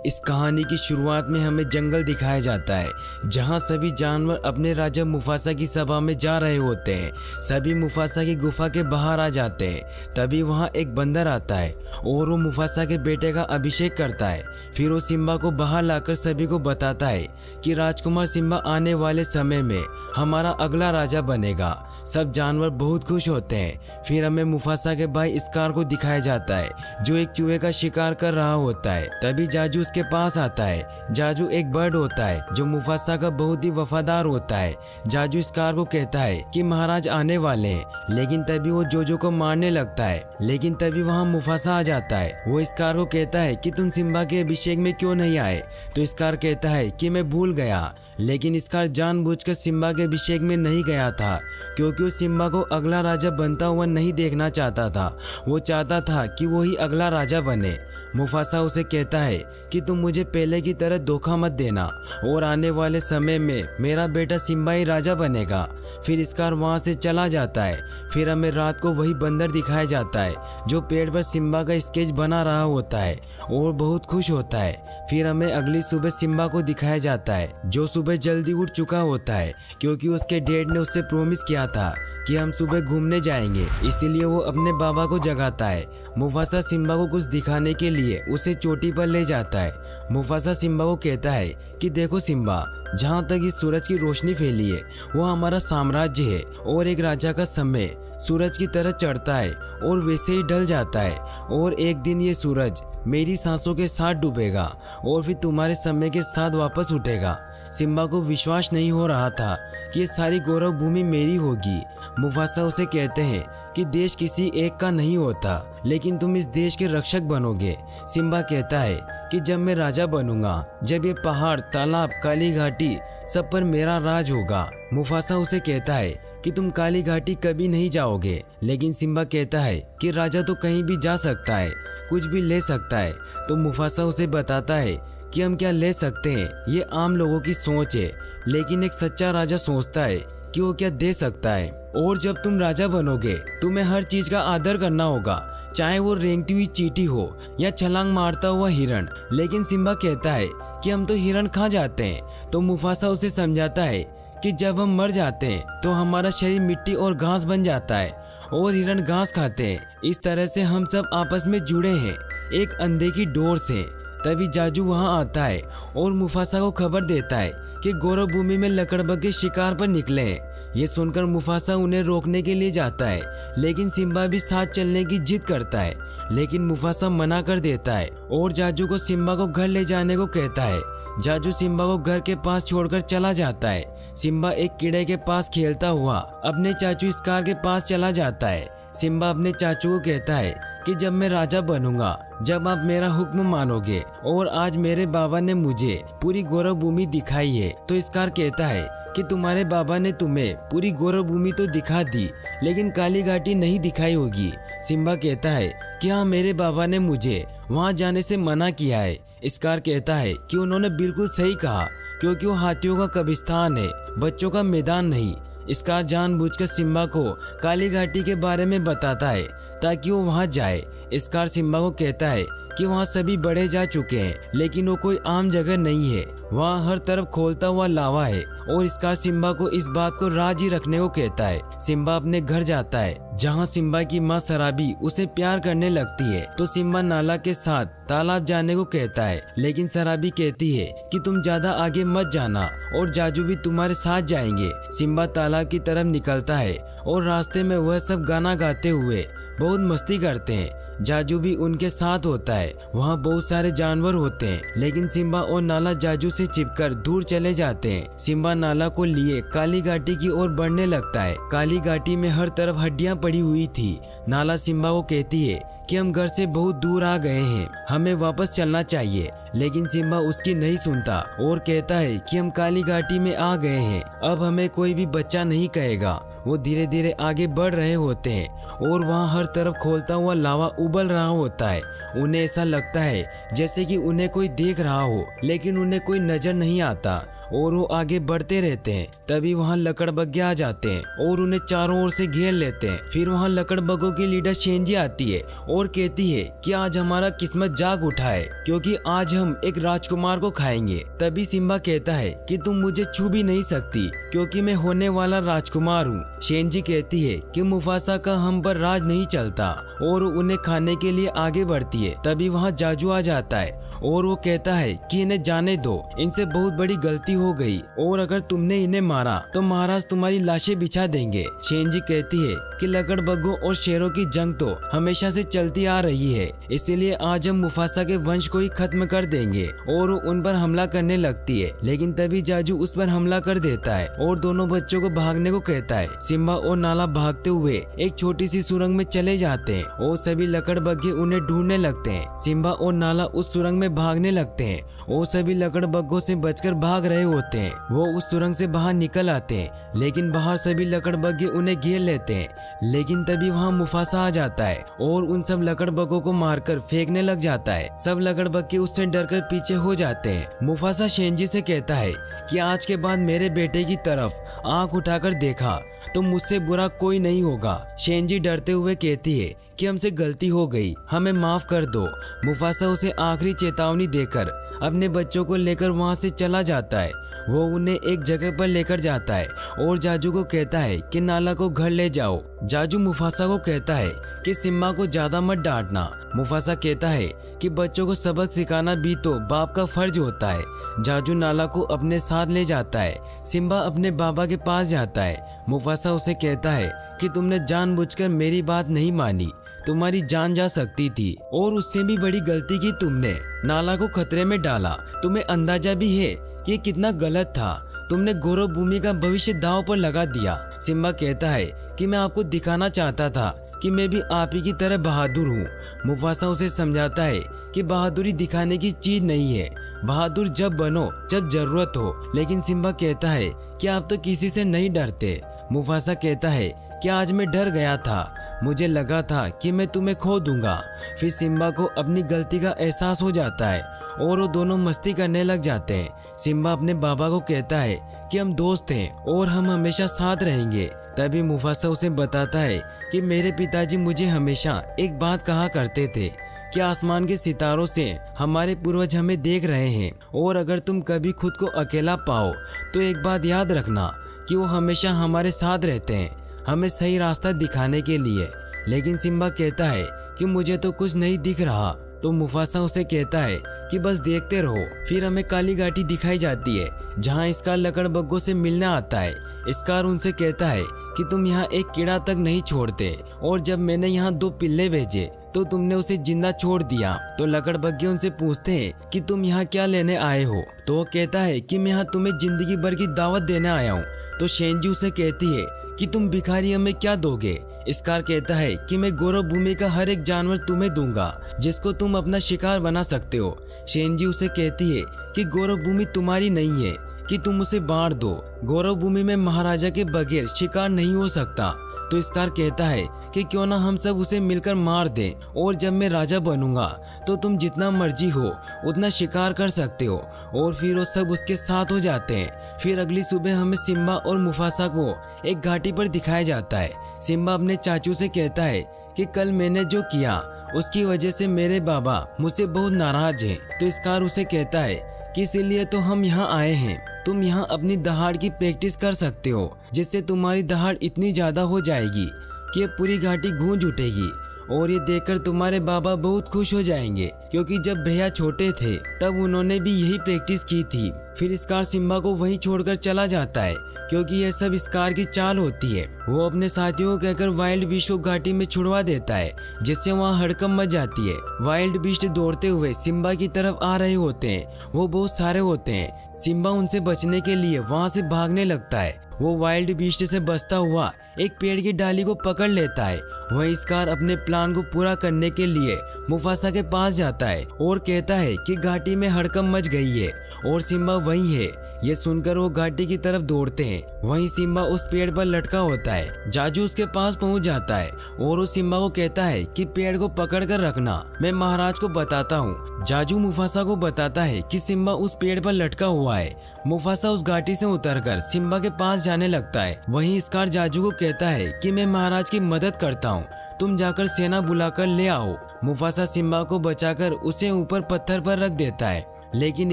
इस कहानी की शुरुआत में हमें जंगल दिखाया जाता है जहां सभी जानवर अपने राजा मुफासा की सभा में जा रहे होते हैं। सभी मुफासा की गुफा के बाहर आ जाते हैं। तभी वहां एक बंदर आता है और वो मुफासा के बेटे का अभिषेक करता है। फिर वो सिम्बा को बाहर लाकर सभी को बताता है कि राजकुमार सिम्बा आने वाले समय में हमारा अगला राजा बनेगा। सब जानवर बहुत खुश होते हैं। फिर हमें मुफासा के भाई स्कार को दिखाया जाता है जो एक चूहे का शिकार कर रहा होता है। तभी जाजू उसके पास आता है। जाजू एक बर्ड होता है जो मुफासा का बहुत ही वफादार होता है। जाजू स्कार को कहता है कि महाराज आने वाले हैं, लेकिन तभी वो जोजो को मारने लगता है। लेकिन तभी वहाँ मुफासा आ जाता है। वो स्कार को कहता है कि तुम सिम्बा के अभिषेक में क्यों नहीं आए। तो स्कार कहता है कि मैं भूल गया। लेकिन स्कार जानबूझकर सिम्बा के अभिषेक में नहीं गया था क्योंकि वो सिम्बा को अगला राजा बनता हुआ नहीं देखना चाहता था। वो चाहता था कि वो ही अगला राजा बने। मुफासा उसे कहता है कि तुम मुझे पहले की तरह धोखा मत देना और आने वाले समय में मेरा बेटा सिम्बा ही राजा बनेगा। फिर स्कार वहां से चला जाता है। फिर हमें रात को वही बंदर दिखाया जाता है जो पेड़ पर सिम्बा का स्केच बना रहा होता है और बहुत खुश होता है। फिर हमें अगली सुबह सिम्बा को दिखाया जाता है जो सुबह जल्दी उठ चुका होता है क्योंकि उसके डैड ने उससे प्रॉमिस किया था कि हम सुबह घूमने जाएंगे। इसीलिए वो अपने बाबा को जगाता है। मुफासा सिम्बा को कुछ दिखाने के लिए उसे चोटी पर ले जाता है। मुफासा सिम्बा को कहता है कि देखो सिम्बा, जहाँ तक इस सूरज की रोशनी फैली है वो हमारा साम्राज्य है और एक राजा का समय सूरज की तरह चढ़ता है और वैसे ही ढल जाता है और एक दिन ये सूरज मेरी सांसों के साथ डूबेगा और फिर तुम्हारे समय के साथ वापस उठेगा। सिम्बा को विश्वास नहीं हो रहा था कि ये सारी गौरव भूमि मेरी होगी। मुफासा उसे कहते हैं कि देश किसी एक का नहीं होता, लेकिन तुम इस देश के रक्षक बनोगे। सिम्बा कहता है कि जब मैं राजा बनूंगा, जब ये पहाड़, तालाब, काली घाटी सब पर मेरा राज होगा। मुफासा उसे कहता है कि तुम काली घाटी कभी नहीं जाओगे। लेकिन सिम्बा कहता है कि राजा तो कहीं भी जा सकता है, कुछ भी ले सकता है। तो मुफासा उसे बताता है कि हम क्या ले सकते हैं ये आम लोगों की सोच है, लेकिन एक सच्चा राजा सोचता है कि वो क्या दे सकता है। और जब तुम राजा बनोगे तुम्हें हर चीज का आदर करना होगा, चाहे वो रेंगती हुई चींटी हो या छलांग मारता हुआ हिरण। लेकिन सिम्बा कहता है कि हम तो हिरण खा जाते हैं। तो मुफासा उसे समझाता है कि जब हम मर जाते हैं तो हमारा शरीर मिट्टी और घास बन जाता है और हिरण घास खाते हैं। इस तरह से हम सब आपस में जुड़े हैं, एक अंधे की डोर से। तभी जाजू वहां आता है और मुफासा को खबर देता है कि गौरव भूमि में लकड़बग्घे शिकार पर निकले हैं। ये सुनकर मुफासा उन्हें रोकने के लिए जाता है, लेकिन सिम्बा भी साथ चलने की जिद करता है। लेकिन मुफासा मना कर देता है और जाजू को सिम्बा को घर ले जाने को कहता है। जाजू सिम्बा को घर के पास छोड़कर चला जाता है। सिम्बा एक कीड़े के पास खेलता हुआ अपने चाचू स्कार के पास चला जाता है। सिम्बा अपने चाचू को कहता है कि जब मैं राजा बनूंगा, जब आप मेरा हुक्म मानोगे, और आज मेरे बाबा ने मुझे पूरी गौरव भूमि दिखाई है। तो स्कार कहता है कि तुम्हारे बाबा ने तुम्हें पूरी गौरव भूमि तो दिखा दी, लेकिन काली घाटी नहीं दिखाई होगी। सिम्बा कहता है कि हाँ, मेरे बाबा ने मुझे वहाँ जाने से मना किया है। स्कार कहता है कि उन्होंने बिल्कुल सही कहा क्योंकि वो हाथियों का कब्रिस्तान है, बच्चों का मैदान नहीं। स्कार जानबूझकर सिम्बा को काली घाटी के बारे में बताता है ताकि वो वहां जाए। स्कार सिम्बा को कहता है कि वहाँ सभी बड़े जा चुके हैं, लेकिन वो कोई आम जगह नहीं है। वहाँ हर तरफ खोलता हुआ लावा है और स्कार सिम्बा को इस बात को राज ही रखने को कहता है। सिम्बा अपने घर जाता है जहाँ सिम्बा की माँ सराबी उसे प्यार करने लगती है। तो सिम्बा नाला के साथ तालाब जाने को कहता है, लेकिन सराबी कहती है कि तुम ज्यादा आगे मत जाना और जाजू भी तुम्हारे साथ जाएंगे। सिम्बा तालाब की तरफ निकलता है और रास्ते में वह सब गाना गाते हुए बहुत मस्ती करते हैं। जाजू भी उनके साथ होता है। वहाँ बहुत सारे जानवर होते हैं, लेकिन सिम्बा और नाला जाजू से चिपकर दूर चले जाते हैं। सिम्बा नाला को लिए काली घाटी की ओर बढ़ने लगता है। काली घाटी में हर तरफ हड्डियां पड़ी हुई थी। नाला सिम्बा को कहती है कि हम घर से बहुत दूर आ गए हैं, हमें वापस चलना चाहिए। लेकिन सिम्बा उसकी नहीं सुनता और कहता है कि हम काली घाटी में आ गए हैं, अब हमें कोई भी बच्चा नहीं कहेगा। वो धीरे धीरे आगे बढ़ रहे होते हैं और वहाँ हर तरफ खोलता हुआ लावा उबल रहा होता है। उन्हें ऐसा लगता है जैसे कि उन्हें कोई देख रहा हो, लेकिन उन्हें कोई नजर नहीं आता। और वो आगे बढ़ते रहते हैं। तभी वहाँ लकड़बग्गे आ जाते हैं और उन्हें चारों ओर से घेर लेते हैं। फिर वहाँ लकड़बग्गों की लीडर शेंजी आती है और कहती है कि आज हमारा किस्मत जाग उठा है, क्योंकि आज हम एक राजकुमार को खाएंगे। तभी सिम्बा कहता है कि तुम मुझे छू भी नहीं सकती, क्योंकि मैं होने वाला राजकुमार हूँ। शेंजी कहती है कि मुफासा का हम पर राज नहीं चलता और उन्हें खाने के लिए आगे बढ़ती है। तभी वहाँ जाजू आ जाता है और वो कहता है कि इन्हें जाने दो, इनसे बहुत बड़ी गलती हो गई और अगर तुमने इन्हें मारा तो महाराज तुम्हारी लाशें बिछा देंगे। शेंजी कहती है कि लकड़बग्गों और शेरों की जंग तो हमेशा से चलती आ रही है, इसीलिए आज हम मुफासा के वंश को ही खत्म कर देंगे और वो उन पर हमला करने लगती है। लेकिन तभी जाजू उस पर हमला कर देता है और दोनों बच्चों को भागने को कहता है। सिम्बा और नाला भागते हुए एक छोटी सी सुरंग में चले जाते हैं और सभी लकड़बग्गे उन्हें ढूंढने लगते हैं। सिम्बा और नाला उस सुरंग में भागने लगते हैं और सभी लकड़बग्गों से बचकर भाग रहे होते हैं। वो उस सुरंग से बाहर निकल आते हैं, लेकिन बाहर सभी लकड़बग्गे उन्हें घेर लेते हैं। लेकिन तभी वहाँ मुफासा आ जाता है और उन सब लकड़बग्गों को मारकर फेंकने लग जाता है। सब लकड़बग्गे उससे डरकर पीछे हो जाते हैं। मुफासा शेंजी से कहता है कि आज के बाद मेरे बेटे की तरफ आंख उठाकर देखा तो मुझसे बुरा कोई नहीं होगा। शेंजी डरते हुए कहती है कि हमसे गलती हो गई, हमें माफ कर दो। मुफासा उसे आखिरी चेतावनी देकर अपने बच्चों को लेकर वहां से चला जाता है। वो उन्हें एक जगह पर लेकर जाता है और जाजू को कहता है कि नाला को घर ले जाओ। जाजू मुफासा को कहता है कि सिम्बा को ज्यादा मत डांटना। मुफासा कहता है कि बच्चों को सबक सिखाना भी तो बाप का फर्ज होता है। जाजू नाला को अपने साथ ले जाता है। सिम्बा अपने बाबा के पास जाता है। मुफासा उसे कहता है कि तुमने जानबूझकर मेरी बात नहीं मानी, तुम्हारी जान जा सकती थी और उससे भी बड़ी गलती की तुमने नाला को खतरे में डाला। तुम्हें अंदाजा भी है कि ये कितना गलत था, तुमने गौरव भूमि का भविष्य दांव पर लगा दिया। सिम्बा कहता है कि मैं आपको दिखाना चाहता था कि मैं भी आप ही की तरह बहादुर हूँ। मुफासा उसे समझाता है कि बहादुरी दिखाने की चीज नहीं है, बहादुर जब बनो जब जरूरत हो। लेकिन सिम्बा कहता है कि आप तो किसी से नहीं डरते। मुफासा कहता है कि आज मैं डर गया था, मुझे लगा था कि मैं तुम्हें खो दूंगा। फिर सिम्बा को अपनी गलती का एहसास हो जाता है और वो दोनों मस्ती करने लग जाते हैं। सिम्बा अपने बाबा को कहता है कि हम दोस्त हैं और हम हमेशा साथ रहेंगे। तभी मुफासा उसे बताता है कि मेरे पिताजी मुझे हमेशा एक बात कहा करते थे कि आसमान के सितारों से हमारे पूर्वज हमें देख रहे हैं और अगर तुम कभी खुद को अकेला पाओ तो एक बात याद रखना कि वो हमेशा हमारे साथ रहते हैं, हमें सही रास्ता दिखाने के लिए। लेकिन सिम्बा कहता है कि मुझे तो कुछ नहीं दिख रहा। तो मुफासा उसे कहता है कि बस देखते रहो। फिर हमें काली घाटी दिखाई जाती है जहाँ स्कार लकड़बग्गों से मिलने आता है। स्कार उनसे कहता है कि तुम यहाँ एक कीड़ा तक नहीं छोड़ते और जब मैंने यहाँ 2 पिल्ले भेजे तो तुमने उसे जिंदा छोड़ दिया। तो लकड़बग्गे उनसे पूछते हैं कि तुम यहाँ क्या लेने आए हो। तो वो कहता है कि मैं यहाँ तुम्हें जिंदगी भर की दावत देने आया हूँ। तो शेंजी उसे कहती है कि तुम भिखारी हमें क्या दोगे। स्कार कहता है कि मैं गौरव भूमि का हर एक जानवर तुम्हें दूंगा जिसको तुम अपना शिकार बना सकते हो। शेंजी उसे कहती है कि गौरव भूमि तुम्हारी नहीं है कि तुम उसे बांट दो। गौरव भूमि में महाराजा के बगैर शिकार नहीं हो सकता। तो स्कार कहता है कि क्यों ना हम सब उसे मिलकर मार दें और जब मैं राजा बनूंगा तो तुम जितना मर्जी हो उतना शिकार कर सकते हो। और फिर वो सब उसके साथ हो जाते हैं। फिर अगली सुबह हमें सिम्बा और मुफासा को एक घाटी पर दिखाया जाता है। सिम्बा अपने चाचू से कहता है कि कल मैंने जो किया उसकी वजह से मेरे बाबा मुझसे बहुत नाराज हैं। तो स्कार उसे कहता है कि इसीलिए तो हम यहाँ आए हैं, तुम यहाँ अपनी दहाड़ की प्रैक्टिस कर सकते हो जिससे तुम्हारी दहाड़ इतनी ज्यादा हो जाएगी कि ये पूरी घाटी गूंज उठेगी और ये देखकर तुम्हारे बाबा बहुत खुश हो जाएंगे, क्योंकि जब भैया छोटे थे तब उन्होंने भी यही प्रैक्टिस की थी। फिर स्कार सिम्बा को वहीं छोड़कर चला जाता है क्योंकि यह सब स्कार की चाल होती है। वो अपने साथियों को कहकर वाइल्ड बीस्ट को घाटी में छुड़वा देता है जिससे वहाँ हड़कंप मच जाती है। वाइल्ड बीस्ट दौड़ते हुए सिम्बा की तरफ आ रहे होते हैं। वो बहुत सारे होते हैं। सिम्बा उनसे बचने के लिए वहाँ से भागने लगता है। वो वाइल्ड बीस्ट से बचता हुआ एक पेड़ की डाली को पकड़ लेता है। वहीं स्कार अपने प्लान को पूरा करने के लिए मुफासा के पास जाता है और कहता है कि घाटी में हड़कंप मच गई है और सिम्बा वही है। ये सुनकर वो घाटी की तरफ दौड़ते हैं। वहीं सिम्बा उस पेड़ पर लटका होता है। जाजू उसके पास पहुंच जाता है और उस सिम्बा को कहता है कि पेड़ को पकड़ कर रखना, मैं महाराज को बताता हूँ। जाजू मुफासा को बताता है कि सिम्बा उस पेड़ पर लटका हुआ है। मुफासा उस घाटी से उतरकर सिम्बा के पास जाने लगता है। वहीं स्कार जाजू को कहता है कि मैं महाराज की मदद करता हूँ, तुम जाकर सेना बुलाकर ले आओ। मुफासा सिम्बा को बचाकर उसे ऊपर पत्थर पर रख देता है, लेकिन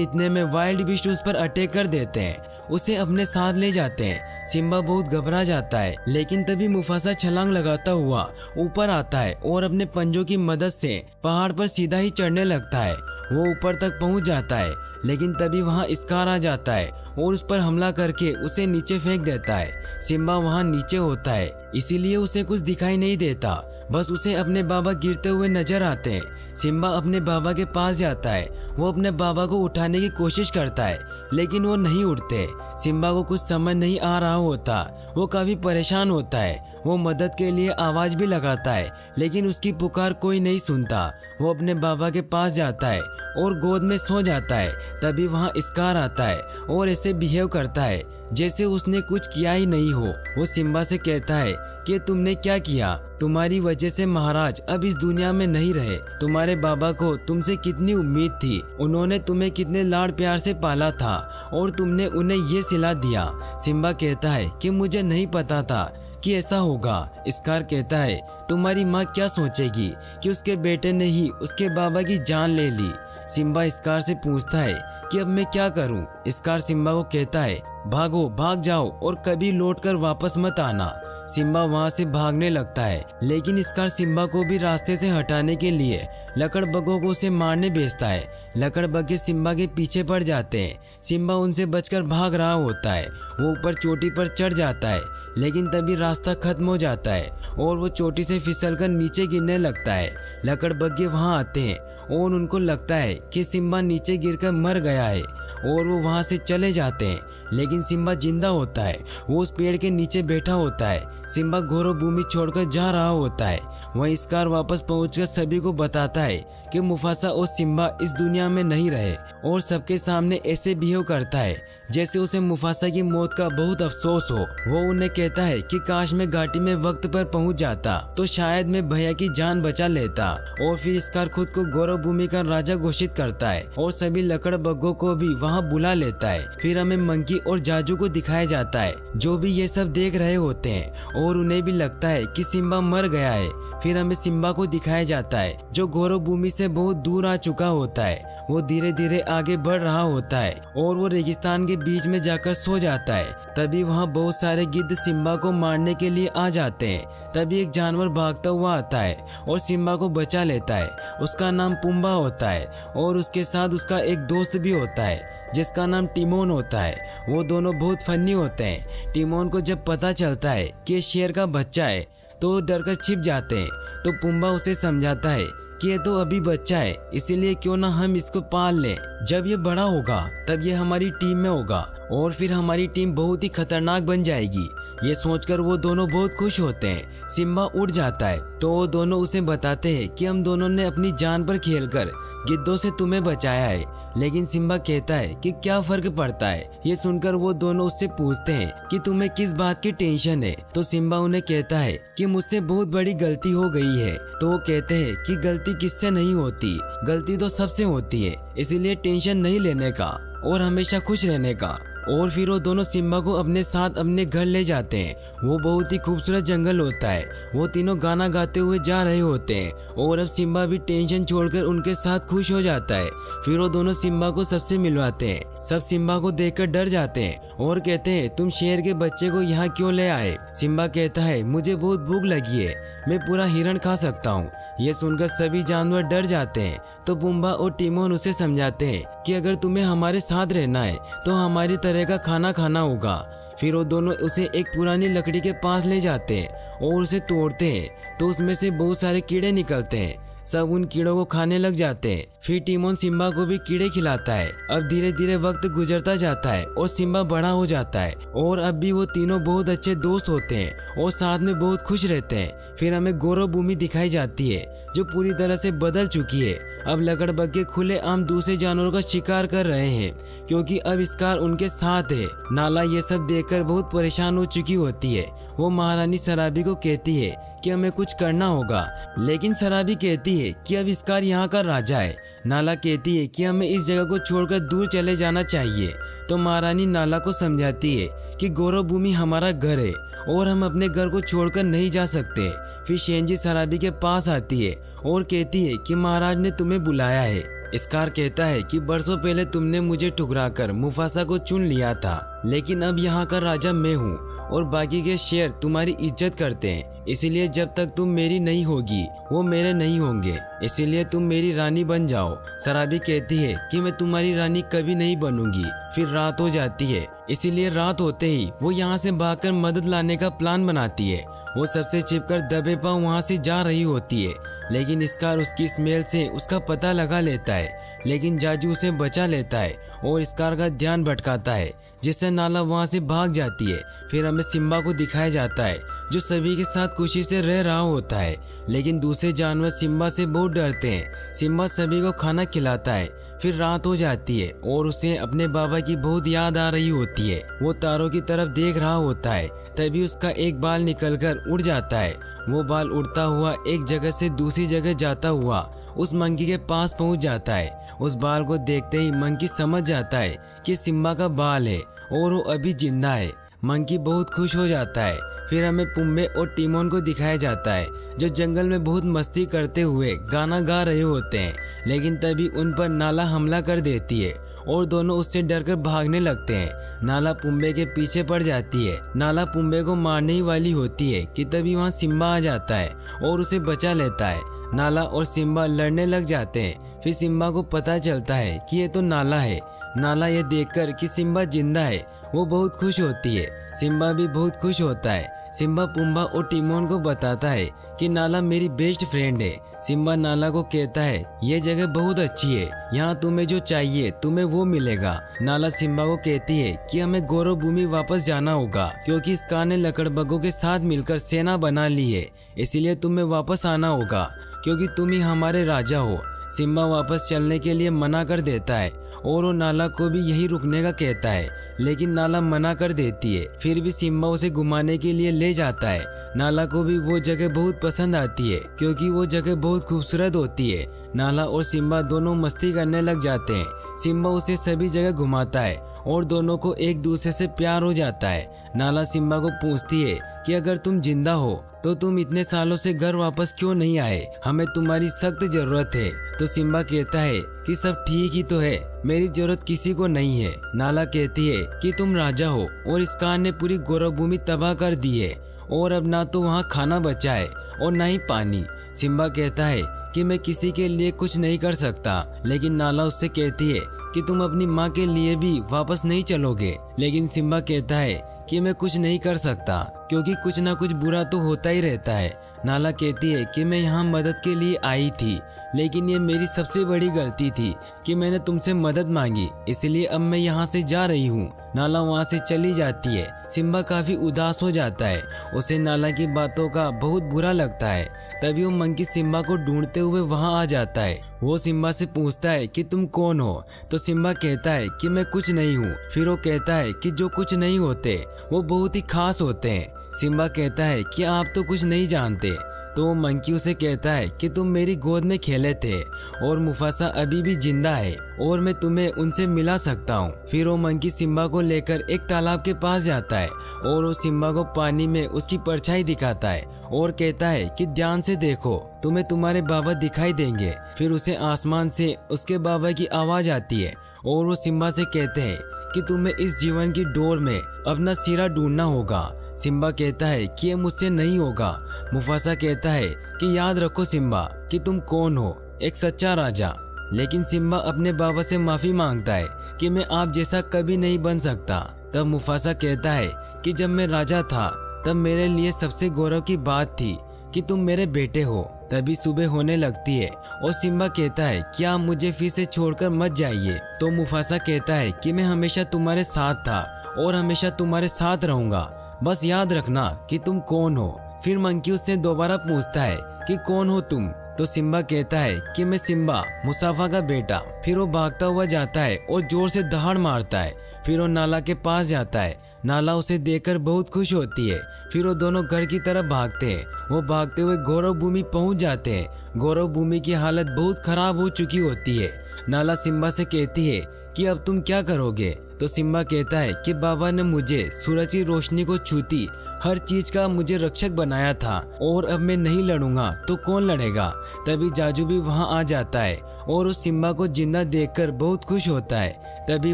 इतने में वाइल्ड बीस्ट उस पर अटैक कर देते हैं, उसे अपने साथ ले जाते हैं। सिम्बा बहुत घबरा जाता है, लेकिन तभी मुफासा छलांग लगाता हुआ ऊपर आता है और अपने पंजों की मदद से पहाड़ पर सीधा ही चढ़ने लगता है। वो ऊपर तक पहुंच जाता है, लेकिन तभी वहां स्कार आ जाता है और उस पर हमला करके उसे नीचे फेंक देता है। सिम्बा वहां नीचे होता है, इसीलिए उसे कुछ दिखाई नहीं देता, बस उसे अपने बाबा गिरते हुए नजर आते हैं। सिम्बा अपने बाबा के पास जाता है। वो अपने बाबा को उठाने की कोशिश करता है, लेकिन वो नहीं उठते। सिम्बा को कुछ समझ नहीं आ रहा होता, वो काफी परेशान होता है। वो मदद के लिए आवाज भी लगाता है, लेकिन उसकी पुकार कोई नहीं सुनता। वो अपने बाबा के पास जाता है और गोद में सो जाता है। तभी वहाँ स्कार आता है और ऐसे बिहेव करता है जैसे उसने कुछ किया ही नहीं हो। वो सिम्बा से कहता है कि तुमने क्या किया, तुम्हारी वजह से महाराज अब इस दुनिया में नहीं रहे। तुम्हारे बाबा को तुमसे कितनी उम्मीद थी, उन्होंने तुम्हें कितने लाड प्यार से पाला था और तुमने उन्हें ये सिला दिया। सिम्बा कहता है कि मुझे नहीं पता था कि ऐसा होगा। स्कार कहता है तुम्हारी माँ क्या सोचेगी कि उसके बेटे ने ही उसके बाबा की जान ले ली। सिम्बा स्कार से पूछता है कि अब मैं क्या करूं। स्कार सिम्बा को कहता है भागो, भाग जाओ और कभी लौटकर वापस मत आना। सिम्बा वहां से भागने लगता है, लेकिन स्कार सिम्बा को भी रास्ते से हटाने के लिए लकड़बग्गों को उसे मारने भेजता है। लकड़बग्गे सिम्बा के पीछे पड़ जाते हैं। सिम्बा उनसे बचकर भाग रहा होता है। वो ऊपर चोटी पर चढ़ जाता है, लेकिन तभी रास्ता खत्म हो जाता है और वो चोटी से फिसलकर नीचे गिरने लगता है। लकड़बग्गे वहां आते हैं और उनको लगता है कि सिम्बा नीचे गिरकर मर गया है और वो वहां से चले जाते हैं, लेकिन सिम्बा जिंदा होता है। वो उस पेड़ के नीचे बैठा होता है। सिम्बा घोरों भूमि छोड़कर जा रहा होता है। वहीं स्कार वापस पहुंचकर सभी को बताता है कि मुफासा और सिम्बा इस दुनिया में नहीं रहे और सबके सामने ऐसे बिहेव करता है जैसे उसे मुफासा की मौत का बहुत अफसोस हो। वो उन्हें कहता है कि काश मैं घाटी में वक्त पर पहुंच जाता तो शायद मैं भैया की जान बचा लेता। और फिर स्कार खुद को गौरव भूमि का राजा घोषित करता है और सभी लकड़बग्गों को भी वहाँ बुला लेता है। फिर हमें मंकी और जाजू को दिखाया जाता है, जो भी ये सब देख रहे होते हैं और उन्हें भी लगता है कि सिम्बा मर गया है। फिर हमें सिम्बा को दिखाया जाता है जो गौरव भूमि से बहुत दूर आ चुका होता है। वो धीरे धीरे आगे बढ़ रहा होता है और वो रेगिस्तान के बीच में जाकर सो जाता है। तभी वहाँ बहुत सारे गिद्ध सिम्बा को मारने के लिए आ जाते हैं। तभी एक जानवर भागता हुआ आता है और सिम्बा को बचा लेता है। उसका नाम पुम्बा होता है और उसके साथ उसका एक दोस्त भी होता है जिसका नाम टिमोन होता है। वो दोनों बहुत फनी होते हैं। टिमोन को जब पता चलता है कि ये शेर का बच्चा है तो वो डरकर छिप जाते हैं। तो पुम्बा उसे समझाता है कि ये तो अभी बच्चा है, इसीलिए क्यों ना हम इसको पाल लें। जब ये बड़ा होगा तब ये हमारी टीम में होगा और फिर हमारी टीम बहुत ही खतरनाक बन जाएगी। ये सोचकर वो दोनों बहुत खुश होते हैं। सिम्बा उड़ जाता है तो वो दोनों उसे बताते हैं कि हम दोनों ने अपनी जान पर खेलकर गिद्धों से तुम्हें बचाया है। लेकिन सिम्बा कहता है कि क्या फर्क पड़ता है। ये सुनकर वो दोनों उससे पूछते हैं कि तुम्हें किस बात की टेंशन है। तो सिम्बा उन्हें कहता है कि मुझसे बहुत बड़ी गलती हो गई है। तो वो कहते हैं कि गलती किससे नहीं होती, गलती तो सबसे होती है, इसीलिए टेंशन नहीं लेने का और हमेशा खुश रहने का। और फिर वो दोनों सिम्बा को अपने साथ अपने घर ले जाते हैं। वो बहुत ही खूबसूरत जंगल होता है। वो तीनों गाना गाते हुए जा रहे होते हैं और अब सिम्बा भी टेंशन छोड़कर उनके साथ खुश हो जाता है। फिर वो दोनों सिम्बा को सबसे मिलवाते हैं। सब सिम्बा को देखकर डर जाते हैं और कहते हैं तुम शेर के बच्चे को यहाँ क्यों ले आए। सिम्बा कहता है मुझे बहुत भूख लगी है, मैं पूरा हिरण खा सकता हूँ। ये सुनकर सभी जानवर डर जाते हैं। तो पुम्बा और टिमोन उसे समझाते हैं कि अगर तुम्हें हमारे साथ रहना है तो हमारी तरह का खाना खाना होगा। फिर वो दोनों उसे एक पुरानी लकड़ी के पास ले जाते हैं और उसे तोड़ते हैं तो उसमें से बहुत सारे कीड़े निकलते हैं। सब उन कीड़ों को खाने लग जाते हैं। फिर टिमोन सिम्बा को भी कीड़े खिलाता है। अब धीरे धीरे वक्त गुजरता जाता है और सिम्बा बड़ा हो जाता है और अब भी वो तीनों बहुत अच्छे दोस्त होते हैं और साथ में बहुत खुश रहते हैं। फिर हमें गौरव भूमि दिखाई जाती है जो पूरी तरह से बदल चुकी है। अब लकड़बग्घे खुले आम दूसरे जानवरों का शिकार कर रहे हैं क्योंकि अब स्कार उनके साथ है। नाला ये सब देखकर बहुत परेशान हो चुकी होती है। वो महारानी शराबी को कहती है कि हमें कुछ करना होगा, लेकिन शराबी कहती है कि अब स्कार यहाँ का राजा है। नाला कहती है कि हमें इस जगह को छोड़कर दूर चले जाना चाहिए। तो महारानी नाला को समझाती है कि गौरव भूमि हमारा घर है और हम अपने घर को छोड़कर नहीं जा सकते। फिर शेंजी शराबी के पास आती है और कहती है कि महाराज ने तुम्हें बुलाया है। स्कार कहता है कि बरसों पहले तुमने मुझे ठुकराकर मुफासा को चुन लिया था, लेकिन अब यहाँ का राजा मैं हूँ और बाकी के शेर तुम्हारी इज्जत करते हैं। इसीलिए जब तक तुम मेरी नहीं होगी वो मेरे नहीं होंगे, इसीलिए तुम मेरी रानी बन जाओ। शराबी कहती है कि मैं तुम्हारी रानी कभी नहीं बनूंगी। फिर रात हो जाती है, इसीलिए रात होते ही वो यहाँ से भागकर मदद लाने का प्लान बनाती है। वो सबसे छिपकर दबे पांव वहाँ से जा रही होती है, लेकिन स्कार उसकी स्मेल से उसका पता लगा लेता है, लेकिन जाजू उसे बचा लेता है और स्कार का ध्यान भटकाता है, जिससे नाला वहाँ से भाग जाती है। फिर हमें सिम्बा को दिखाया जाता है जो सभी के साथ खुशी से रह रहा होता है, लेकिन दूसरे जानवर सिम्बा से बहुत डरते हैं। सिम्बा सभी को खाना खिलाता है। फिर रात हो जाती है और उसे अपने बाबा की बहुत याद आ रही होती है। वो तारों की तरफ देख रहा होता है, तभी उसका एक बाल निकलकर उड़ जाता है। वो बाल उड़ता हुआ एक जगह से दूसरी जगह जाता हुआ उस मंकी के पास पहुंच जाता है। उस बाल को देखते ही मंकी समझ जाता है कि सिम्बा का बाल है और वो अभी जिंदा है। मंकी बहुत खुश हो जाता है। फिर हमें पुम्बे और टिमोन को दिखाया जाता है जो जंगल में बहुत मस्ती करते हुए गाना गा रहे होते हैं, लेकिन तभी उन पर नाला हमला कर देती है और दोनों उससे डरकर भागने लगते हैं। नाला पुम्बे के पीछे पड़ जाती है। नाला पुम्बे को मारने ही वाली होती है कि तभी वहाँ सिम्बा आ जाता है और उसे बचा लेता है। नाला और सिम्बा लड़ने लग जाते हैं। फिर सिम्बा को पता चलता है कि ये तो नाला है। नाला ये देखकर कि सिम्बा जिंदा है वो बहुत खुश होती है। सिम्बा भी बहुत खुश होता है। सिम्बा पुम्बा और टिमोन को बताता है कि नाला मेरी बेस्ट फ्रेंड है। सिम्बा नाला को कहता है ये जगह बहुत अच्छी है, यहाँ तुम्हें जो चाहिए तुम्हें वो मिलेगा। नाला सिम्बा को कहती है कि हमें गौरव भूमि वापस जाना होगा क्योंकि स्कार ने लकड़बग्घों के साथ मिलकर सेना बना ली है, इसीलिए तुम्हें वापस आना होगा क्योंकि तुम ही हमारे राजा हो। सिम्बा वापस चलने के लिए मना कर देता है और वो नाला को भी यही रुकने का कहता है, लेकिन नाला मना कर देती है। फिर भी सिम्बा उसे घुमाने के लिए ले जाता है। नाला को भी वो जगह बहुत पसंद आती है क्योंकि वो जगह बहुत खूबसूरत होती है। नाला और सिम्बा दोनों मस्ती करने लग जाते हैं। सिम्बा उसे सभी जगह घुमाता है और दोनों को एक दूसरे से प्यार हो जाता है। नाला सिम्बा को पूछती है कि अगर तुम जिंदा हो तो तुम इतने सालों से घर वापस क्यों नहीं आए, हमें तुम्हारी सख्त जरूरत है। तो सिम्बा कहता है कि सब ठीक ही तो है, मेरी जरूरत किसी को नहीं है। नाला कहती है कि तुम राजा हो और स्कार ने पूरी गौरव भूमि तबाह कर दी है और अब ना तो वहाँ खाना बचा है और ना ही पानी। सिम्बा कहता है कि मैं किसी के लिए कुछ नहीं कर सकता, लेकिन नाला उससे कहती है कि तुम अपनी माँ के लिए भी वापस नहीं चलोगे। लेकिन सिम्बा कहता है कि मैं कुछ नहीं कर सकता क्योंकि कुछ ना कुछ बुरा तो होता ही रहता है। नाला कहती है कि मैं यहाँ मदद के लिए आई थी, लेकिन ये मेरी सबसे बड़ी गलती थी कि मैंने तुमसे मदद मांगी, इसलिए अब मैं यहाँ से जा रही हूँ। नाला वहाँ से चली जाती है। सिम्बा काफी उदास हो जाता है, उसे नाला की बातों का बहुत बुरा लगता है। तभी वो मंकी सिम्बा को ढूंढते हुए वहाँ आ जाता है। वो सिम्बा से पूछता है कि तुम कौन हो, तो सिम्बा कहता है कि मैं कुछ नहीं हूँ। फिर वो कहता है कि जो कुछ नहीं होते वो बहुत ही खास होते हैं। सिम्बा कहता है कि आप तो कुछ नहीं जानते। तो वो मंकी उसे कहता है कि तुम मेरी गोद में खेले थे और मुफासा अभी भी जिंदा है और मैं तुम्हें उनसे मिला सकता हूँ। फिर वो मंकी सिम्बा को लेकर एक तालाब के पास जाता है और वो सिम्बा को पानी में उसकी परछाई दिखाता है और कहता है कि ध्यान से देखो, तुम्हें तुम्हारे बाबा दिखाई देंगे। फिर उसे आसमान से उसके बाबा की आवाज आती है और वो सिम्बा से कहते हैं कि तुम्हें इस जीवन की डोर में अपना सिरा ढूंढना होगा। सिम्बा कहता है कि ये मुझसे नहीं होगा। मुफासा कहता है कि याद रखो सिम्बा कि तुम कौन हो, एक सच्चा राजा। लेकिन सिम्बा अपने बाबा से माफी मांगता है कि मैं आप जैसा कभी नहीं बन सकता। तब मुफासा कहता है कि जब मैं राजा था तब मेरे लिए सबसे गौरव की बात थी कि तुम मेरे बेटे हो। तभी सुबह होने लगती है और सिम्बा कहता है कि आप मुझे फिर से छोड़कर मत जाइए। तो मुफासा कहता है कि मैं हमेशा तुम्हारे साथ था और हमेशा तुम्हारे साथ रहूंगा, बस याद रखना कि तुम कौन हो। फिर मंकी उससे दोबारा पूछता है कि कौन हो तुम। तो सिम्बा कहता है कि मैं सिम्बा, मुसाफा का बेटा। फिर वो भागता हुआ जाता है और जोर से दहाड़ मारता है। फिर वो नाला के पास जाता है। नाला उसे देखकर बहुत खुश होती है। फिर वो दोनों घर की तरफ भागते हैं। वो भागते हुए गौरव भूमि पहुंच जाते हैं। गौरव भूमि की हालत बहुत खराब हो चुकी होती है। नाला सिम्बा से कहती है कि अब तुम क्या करोगे। तो सिम्बा कहता है कि बाबा ने मुझे सूरज की रोशनी को छूती हर चीज का मुझे रक्षक बनाया था और अब मैं नहीं लड़ूंगा तो कौन लड़ेगा। तभी जाजू भी वहां आ जाता है और उस सिम्बा को जिंदा देखकर बहुत खुश होता है। तभी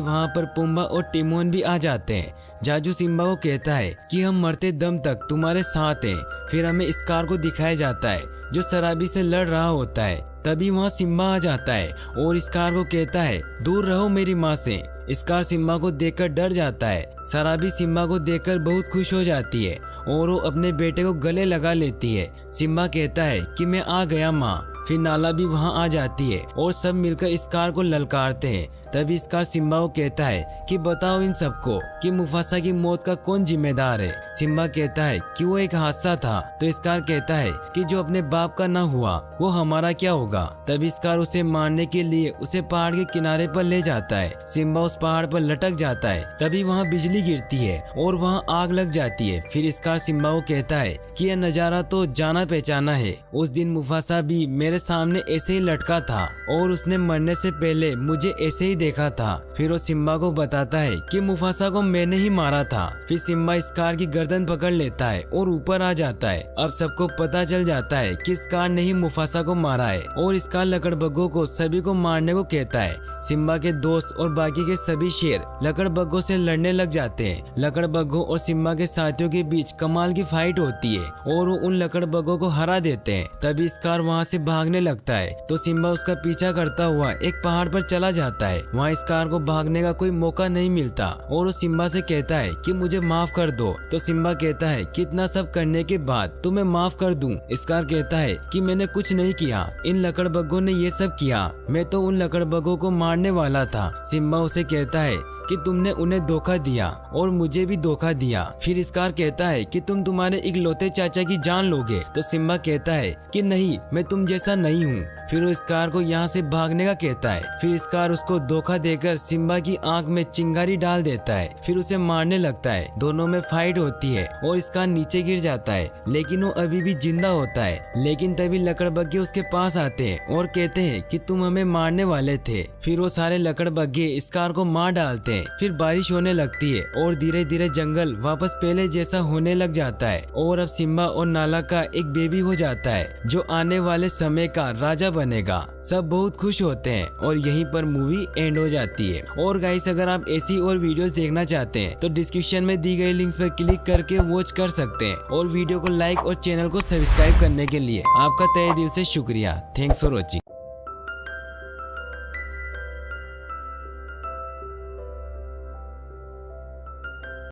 वहां पर पुम्बा और टिमोन भी आ जाते हैं। जाजू सिम्बा को कहता है कि हम मरते दम तक तुम्हारे साथ हैं। फिर हमें स्कार को दिखाया जाता है जो शराबी से लड़ रहा होता है। तभी वहाँ सिम्बा आ जाता है और स्कार को कहता है दूर रहो मेरी माँ से। स्कार सिम्बा को देखकर डर जाता है। शराबी सिम्बा को देखकर बहुत खुश हो जाती है और वो अपने बेटे को गले लगा लेती है। सिम्बा कहता है कि मैं आ गया माँ। फिर नाला भी वहाँ आ जाती है और सब मिलकर स्कार को ललकारते हैं। तभी स्कार सिम्बा को कहता है कि बताओ इन सबको कि मुफासा की मौत का कौन जिम्मेदार है। सिम्बा कहता है कि वो एक हादसा था। तो स्कार कहता है कि जो अपने बाप का ना हुआ वो हमारा क्या होगा। तभी स्कार उसे मारने के लिए उसे पहाड़ के किनारे पर ले जाता है। सिम्बा उस पहाड़ पर लटक जाता है। तभी वहाँ बिजली गिरती है और वहाँ आग लग जाती है। फिर स्कार सिम्बा को कहता है कि यह नजारा तो जाना पहचाना है। उस दिन मुफासा भी मेरे सामने ऐसे ही लटका था और उसने मरने से पहले मुझे ऐसे ही देखा था। फिर वो सिम्बा को बताता है कि मुफासा को मैंने ही मारा था। फिर सिम्बा स्कार की गर्दन पकड़ लेता है और ऊपर आ जाता है। अब सबको पता चल जाता है कि स्कार ने ही मुफासा को मारा है और स्कार लकड़बग्गों को सभी को मारने को कहता है। सिम्बा के दोस्त और बाकी के सभी शेर लकड़बग्गों से लड़ने लग जाते हैं। लकड़बग्गों और सिम्बा के साथियों के बीच कमाल की फाइट होती है और वो उन लकड़बग्गों को हरा देते हैं। तभी स्कार वहाँ से भागने लगता है तो सिम्बा उसका पीछा करता हुआ एक पहाड़ पर चला जाता है। वहाँ स्कार को भागने का कोई मौका नहीं मिलता और वो सिम्बा से कहता है कि मुझे माफ कर दो। तो सिम्बा कहता है कि इतना सब करने के बाद तुम्हें माफ कर दूं। स्कार कहता है कि मैंने कुछ नहीं किया, इन लकड़बग्गों ने ये सब किया, मैं तो उन लकड़बग्गों को मारने वाला था। सिम्बा उसे कहता है कि तुमने उन्हें धोखा दिया और मुझे भी धोखा दिया। फिर स्कार कहता है कि तुम तुम्हारे इकलौते चाचा की जान लोगे। तो सिम्बा कहता है कि नहीं, मैं तुम जैसा नहीं हूँ। फिर वो स्कार को यहाँ से भागने का कहता है। फिर स्कार उसको धोखा देकर सिम्बा की आंख में चिंगारी डाल देता है। फिर उसे मारने लगता है। दोनों में फाइट होती है और स्कार नीचे गिर जाता है लेकिन वो अभी भी जिंदा होता है। लेकिन तभी लकड़बग्गे उसके पास आते हैं और कहते हैं कि तुम हमें मारने वाले थे। फिर वो सारे लकड़बग्गे स्कार को मार डालते हैं। फिर बारिश होने लगती है और धीरे धीरे जंगल वापस पहले जैसा होने लग जाता है और अब सिम्बा और नाला का एक बेबी हो जाता है जो आने वाले समय का राजा बनेगा। सब बहुत खुश होते हैं और यहीं पर मूवी एंड हो जाती है। और गाइस, अगर आप ऐसी और वीडियोस देखना चाहते हैं तो डिस्क्रिप्शन में दी गई लिंक्स पर क्लिक करके वॉच कर सकते हैं। और वीडियो को लाइक और चैनल को सब्सक्राइब करने के लिए आपका तहे दिल से शुक्रिया। Thanks for watching.